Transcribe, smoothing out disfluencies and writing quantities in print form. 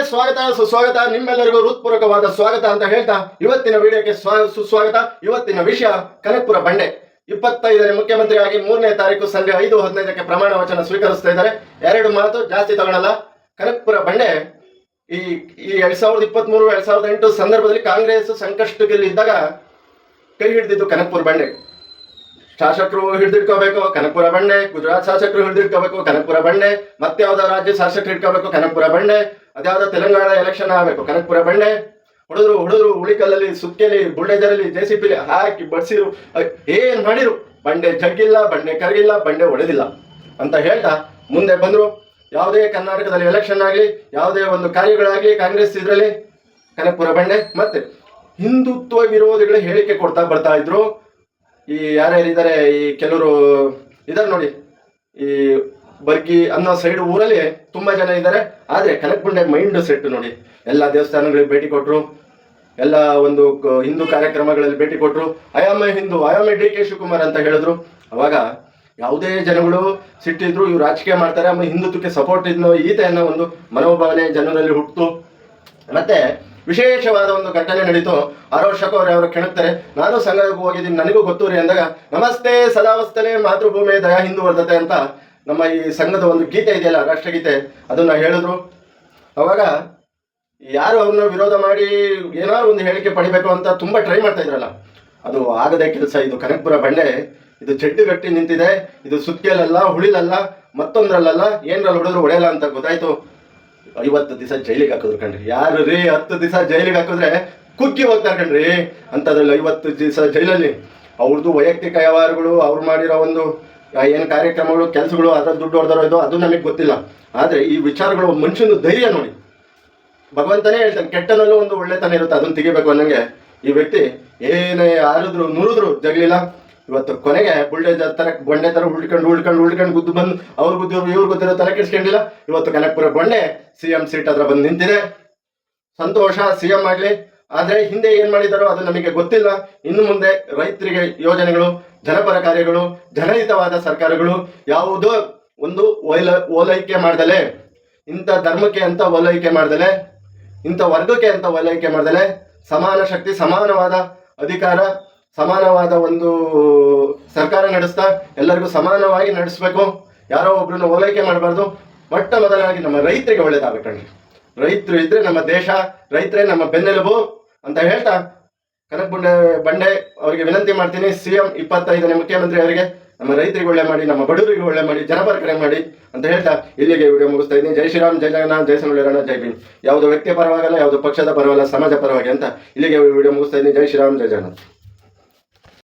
ಸ್ವಾಗತ ಸುಸ್ವಾಗತ, ನಿಮ್ಮೆಲ್ಲರಿಗೂ ಹೃತ್ಪೂರ್ವಕವಾದ ಸ್ವಾಗತ ಅಂತ ಹೇಳ್ತಾ ಇವತ್ತಿನ ವಿಡಿಯೋಕ್ಕೆ ಸುಸ್ವಾಗತ. ಇವತ್ತಿನ ವಿಷಯ ಕನಕಪುರ ಬಂಡೆ. 25ನೇ ಮುಖ್ಯಮಂತ್ರಿಯಾಗಿ 3ನೇ ತಾರೀಕು ಸಂಜೆ 5:15ಕ್ಕೆ ಪ್ರಮಾಣ ವಚನ ಸ್ವೀಕರಿಸ್ತಾ ಇದ್ದಾರೆ. ಎರಡು ಮಾತು ಜಾಸ್ತಿ ತಗೊಳಲ್ಲ. ಕನಕಪುರ ಬಂಡೆ ಈ 2023-2008 ಸಂದರ್ಭದಲ್ಲಿ ಕಾಂಗ್ರೆಸ್ ಸಂಕಷ್ಟದಲ್ಲಿದ್ದಾಗ ಕೈ ಹಿಡಿದಿದ್ದು ಕನಕಪುರ ಬಂಡೆ. ಶಾಸಕರು ಹಿಡಿದಿಟ್ಕೋಬೇಕು ಕನಕಪುರ ಬಂಡೆ, ಗುಜರಾತ್ ಶಾಸಕರು ಹಿಡಿದಿಟ್ಕೋಬೇಕು ಕನಕಪುರ ಬಂಡೆ, ಮತ್ತೆ ಯಾವ್ದೋ ರಾಜ್ಯ ಶಾಸಕರು ಇಟ್ಕೋಬೇಕು ಕನಕಪುರ ಬಂಡೆ, ಅದ್ಯಾವ್ದೋ ತೆಲಂಗಾಣ ಎಲೆಕ್ಷನ್ ಆಗಬೇಕು ಕನಕಪುರ ಬಂಡೆ. ಹೊಡೆದ್ರು ಉಳಿಕಲ್ಲಲ್ಲಿ, ಸುಕ್ಕೆಲಿ, ಬುಲ್ಡೇಜರಲ್ಲಿ, JCB ಹಾಕಿ ಬಡ್ಸಿರು, ಏನ್ ಮಾಡಿರು, ಬಂಡೆ ಜಗ್ಗಿಲ್ಲ, ಬಂಡೆ ಕರಗಿಲ್ಲ, ಬಂಡೆ ಹೊಡೆದಿಲ್ಲ ಅಂತ ಹೇಳ್ತಾ ಮುಂದೆ ಬಂದ್ರು. ಯಾವುದೇ ಕರ್ನಾಟಕದಲ್ಲಿ ಎಲೆಕ್ಷನ್ ಆಗಲಿ, ಯಾವುದೇ ಒಂದು ಕಾರ್ಯಗಳಾಗಲಿ ಕಾಂಗ್ರೆಸ್ ಇದರಲ್ಲಿ ಕನಕಪುರ ಬಂಡೆ. ಮತ್ತೆ ಹಿಂದುತ್ವ ವಿರೋಧಿಗಳು ಹೇಳಿಕೆ ಕೊಡ್ತಾ ಬರ್ತಾ ಇದ್ರು. ಈ ಯಾರ್ಯಾರಿದ್ದಾರೆ, ಈ ಕೆಲವರು ಇದಾರೆ ನೋಡಿ, ಈ ಬರ್ಗಿ ಅನ್ನೋ ಸೈಡ್ ಊರಲ್ಲಿ ತುಂಬಾ ಜನ ಇದ್ದಾರೆ. ಆದ್ರೆ ಕನಕಪುರ ಮೈಂಡ್ ಸೆಟ್ ನೋಡಿ, ಎಲ್ಲ ದೇವಸ್ಥಾನಗಳಿಗೆ ಭೇಟಿ ಕೊಟ್ರು, ಎಲ್ಲ ಒಂದು ಹಿಂದೂ ಕಾರ್ಯಕ್ರಮಗಳಲ್ಲಿ ಭೇಟಿ ಕೊಟ್ರು. ಐ ಹಿಂದೂ, DK ಶಿವಕುಮಾರ್ ಅಂತ ಹೇಳಿದ್ರು. ಅವಾಗ ಯಾವುದೇ ಜನಗಳು ಸಿಟ್ಟಿದ್ರು, ಇವ್ರು ರಾಜಕೀಯ ಮಾಡ್ತಾರೆ, ಹಿಂದುತ್ವಕ್ಕೆ ಸಪೋರ್ಟ್ ಇದ್ನೋ ಈತ ಅನ್ನೋ ಒಂದು ಮನೋಭಾವನೆ ಜನರಲ್ಲಿ ಹುಟ್ಟಿತು. ಮತ್ತೆ ವಿಶೇಷವಾದ ಒಂದು ಘಟನೆ ನಡೀತು. ಆರೋಶಕ ಅವರು ಕೆಣಕ್ತಾರೆ, ನಾನು ಸಂಘಕ್ಕೆ ಹೋಗಿದ್ದೀನಿ, ನನಗೂ ಗೊತ್ತು ರೀ ಅಂದಾಗ, ನಮಸ್ತೆ ಸದಾವಸ್ತನೆ ಮಾತೃಭೂಮಿ ದಯಾ ಹಿಂದೂ ವರ್ಧತೆ ಅಂತ ನಮ್ಮ ಈ ಸಂಘದ ಒಂದು ಗೀತೆ ಇದೆಯಲ್ಲ, ರಾಷ್ಟ್ರಗೀತೆ, ಅದನ್ನ ಹೇಳಿದ್ರು. ಅವಾಗ ಯಾರು ಅವ್ರನ್ನ ವಿರೋಧ ಮಾಡಿ ಏನಾದ್ರು ಒಂದು ಹೇಳಿಕೆ ಪಡಿಬೇಕು ಅಂತ ತುಂಬಾ ಟ್ರೈ ಮಾಡ್ತಾ ಇದ್ರಲ್ಲ, ಅದು ಆಗದೆ ಕೆಲಸ. ಇದು ಕನಕಪುರ ಬಂಡೆ, ಇದು ಜಡ್ಡು ಗಟ್ಟಿ ನಿಂತಿದೆ, ಇದು ಸುತ್ತಿಯಲ್ಲ, ಹುಳಿಲಲ್ಲ, ಮತ್ತೊಂದ್ರಲ್ಲ, ಏನ್ರಲ್ಲಿ ಹೊಡೆದ್ರು ಹೊಡೆಯಲ್ಲ ಅಂತ ಗೊತ್ತಾಯ್ತು. 50 ದಿವಸ ಜೈಲಿಗೆ ಹಾಕಿದ್ರು ಕಣ್ರಿ. ಯಾರು ರೀ 10 ದಿವಸ ಜೈಲಿಗೆ ಹಾಕಿದ್ರೆ ಕುಕ್ಕಿ ಹೋಗ್ತಾರೆ ಕಣ್ರಿ. ಅಂತದ್ರಲ್ಲಿ 50 ದಿವಸ ಜೈಲಲ್ಲಿ ಅವ್ರದ್ದು ವೈಯಕ್ತಿಕ ವ್ಯವಹಾರಗಳು, ಅವ್ರು ಮಾಡಿರೋ ಒಂದು ಏನು ಕಾರ್ಯಕ್ರಮಗಳು, ಕೆಲಸಗಳು, ಅದ್ರ ದುಡ್ಡು ಹೊಡೆದಾರೋ ಇದು ಅದು ನಮಗೆ ಗೊತ್ತಿಲ್ಲ. ಆದ್ರೆ ಈ ವಿಚಾರಗಳು ಮನುಷ್ಯನ ಧೈರ್ಯ ನೋಡಿ. ಭಗವಂತನೇ ಹೇಳ್ತಾನೆ, ಕೆಟ್ಟನಲ್ಲೂ ಒಂದು ಒಳ್ಳೆತನ ಇರುತ್ತೆ, ಅದನ್ನ ತೆಗಿಬೇಕು ಅನ್ನಂಗೆ ಈ ವ್ಯಕ್ತಿ ಏನೇ ಆರಿದ್ರು ನುರಿದ್ರು ಜಗ್ಲಿಲ್ಲ. ಇವತ್ತು ಕೊನೆಗೆ ಬುಲ್ಡೇಜರ್ ತರ ಬಂಡೆ ತರ ಉಳ್ಕೊಂಡು ಗುದ್ದು ಬಂದು ಅವ್ರು ಗುದ್ದಿರು ಇವ್ರು ಗುದ್ದಿರೋ ತಲೆ ಕೆಡಿಸ್ಕೊಂಡಿಲ್ಲ. ಇವತ್ತು ಕನಕಪುರ ಬಂಡೆ CM ಸೀಟ್ ಹತ್ರ ಬಂದು ನಿಂತಿದೆ. ಸಂತೋಷ, CM ಆಗ್ಲಿ. ಆದ್ರೆ ಹಿಂದೆ ಏನ್ ಮಾಡಿದಾರೋ ಅದು ನಮಗೆ ಗೊತ್ತಿಲ್ಲ. ಇನ್ನು ಮುಂದೆ ರೈತರಿಗೆ ಯೋಜನೆಗಳು, ಜನಪರ ಕಾರ್ಯಗಳು, ಜನಹಿತವಾದ ಸರ್ಕಾರಗಳು ಯಾವುದೋ ಒಂದು ಓಲೈಕೆ ಮಾಡ್ದಲೆ, ಇಂಥ ಧರ್ಮಕ್ಕೆ ಅಂತ ಓಲೈಕೆ ಮಾಡ್ದಲೆ, ಇಂಥ ವರ್ಗಕ್ಕೆ ಅಂತ ಓಲೈಕೆ ಮಾಡ್ದಲೆ, ಸಮಾನ ಶಕ್ತಿ, ಸಮಾನವಾದ ಅಧಿಕಾರ, ಸಮಾನವಾದ ಒಂದು ಸರ್ಕಾರ ನಡೆಸ್ತಾ ಎಲ್ಲರಿಗೂ ಸಮಾನವಾಗಿ ನಡೆಸಬೇಕು. ಯಾರೋ ಒಬ್ರನ್ನ ಓಲೈಕೆ ಮಾಡಬಾರ್ದು. ಮೊಟ್ಟ ಮೊದಲಾಗಿ ನಮ್ಮ ರೈತರಿಗೆ ಒಳ್ಳೇದಾಗಬೇಕಣ್ರಿ. ರೈತರು ಇದ್ರೆ ನಮ್ಮ ದೇಶ, ರೈತರೇ ನಮ್ಮ ಬೆನ್ನೆಲುಬು ಅಂತ ಹೇಳ್ತಾ ಕನಕಪುರ ಬಂಡೆ ಅವರಿಗೆ ವಿನಂತಿ ಮಾಡ್ತೀನಿ, CM 25ನೇ ಮುಖ್ಯಮಂತ್ರಿ ಅವರಿಗೆ ನಮ್ಮ ರೈತರಿಗೆ ಒಳ್ಳೆ ಮಾಡಿ, ನಮ್ಮ ಬಡವರಿಗೆ ಒಳ್ಳೆ ಮಾಡಿ, ಜನಪರ ಕರೆ ಮಾಡಿ ಅಂತ ಹೇಳ್ತಾ ಇಲ್ಲಿಗೆ ವಿಡಿಯೋ ಮುಗಿಸ್ತಾ ಇದ್ದೀನಿ. ಜೈ ಶ್ರೀರಾಮ್, ಜೈ ಜಗನ್ನಾಥ್, ಜೈ ಸಂಗೊಳ್ಳಿ ಜೈ ಭೀಮ್. ಯಾವುದೋ ವ್ಯಕ್ತಿಯ ಪರವಾಗಲ್ಲ, ಯಾವುದೋ ಪಕ್ಷದ ಪರವಲ್ಲ, ಸಮಾಜ ಪರವಾಗಿ ಅಂತ ಇಲ್ಲಿಗೆ ವಿಡಿಯೋ ಮುಗಿಸ್ತಾ ಇದ್ದೀನಿ. ಜೈ ಶ್ರೀರಾಮ್, ಜೈ ಜಗನ್ನಾಥ್.